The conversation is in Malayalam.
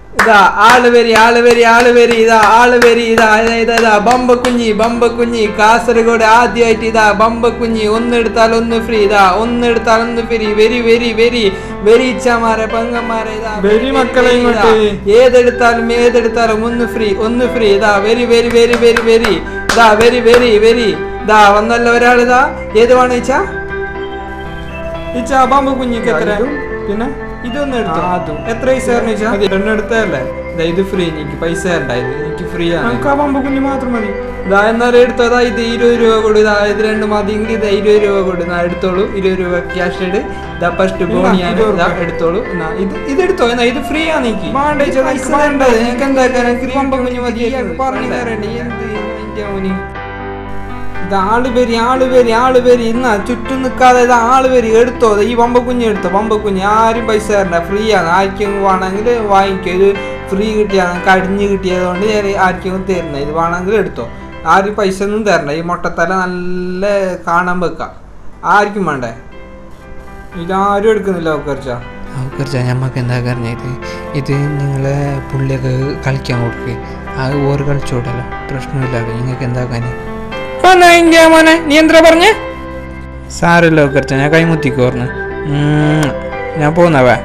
ഇതാ ആള് വരി ഇതാ ബമ്പക്കുഞ്ഞി കാസർഗോഡ് ആദ്യമായിട്ട് ഇതാ ബമ്പക്കുഞ്ഞി ഒന്നെടുത്താൽ ഒന്ന് ഫ്രീ ഇതാ ഒന്നെടുത്താൽ ഒന്ന് ഫ്രീ വെരി ഇച്ചമാരെ പെങ്ങന്മാരെ ഇതാ വെരി മക്കളെ ഏതെടുത്താലും ഒന്ന് ഫ്രീ ഇതാ വെരി ഇതാ വെരി ഇതാ വന്നല്ലോ ഒരാളിതാ ഏത് വേണം ഇച്ച ബമ്പക്കുഞ്ഞിക്ക് എത്ര പിന്നെ ഇതൊന്നും എടുത്തോ എത്ര പൈസ എടുത്തല്ലേ ഇത് ഫ്രീ എനിക്ക് പൈസ ഉണ്ടായത് എനിക്ക് ഫ്രീ ആണ് കുഞ്ഞു മാത്രം മതി ഇതാ എന്നാലും എടുത്തതാ ഇത് 20 രൂപ കൊടു ഇതാ ഇത് 2 മതി ഇത് 20 രൂപ കൊടു എടുത്തോളൂ 20 രൂപ ക്യാഷ് ഇട് ഇതാ ഫസ്റ്റ് ബോണിയാണ് ഇതാ എടുത്തോളൂ ഇതെടുത്തോ എന്നാ ഇത് ഫ്രീ ആണ് എനിക്ക് എനിക്ക് എന്താക്കാൻ കുഞ്ഞു മതി പറഞ്ഞു തരണ്ടേ എന്ത് ആള് പേര് ഇന്നാ ചുറ്റും നിൽക്കാതെ ആള് പേര് എടുത്തോ ഈ ബമ്പക്കുഞ്ഞ് എടുത്തോ ബമ്പക്കുഞ്ഞ് ആരും പൈസ തരണ്ട ഫ്രീ ആണ് ആർക്കും വേണമെങ്കിൽ വാങ്ങിക്കോ ഇത് ഫ്രീ കിട്ടിയാണ് കടിഞ്ഞ് കിട്ടിയതുകൊണ്ട് ആർക്കും തരുന്നത് ഇത് വേണമെങ്കിൽ എടുത്തോ ആരും പൈസ ഒന്നും തരണ്ട ഈ മുട്ടത്തല നല്ല കാണാൻ വെക്കാം ആർക്കും വേണ്ടേ ഇതാരും എടുക്കുന്നില്ല അവക്കറിച്ചാ ഞമ്മക്ക് എന്താ പറഞ്ഞത് ഇത് നിങ്ങളെ പുള്ളിയൊക്കെ കളിക്കാൻ കൊടുക്കുക അത് ഓര് കളിച്ചോടല്ലോ പ്രശ്നമില്ലല്ലോ നിങ്ങൾക്ക് എന്താക്കാന് മോനെ നീ എന്താ പറഞ്ഞേ സാരല്ലോ കുറച്ച ഞാൻ കൈമുത്തിക്കോർന്ന് ഞാൻ പോന്നവേ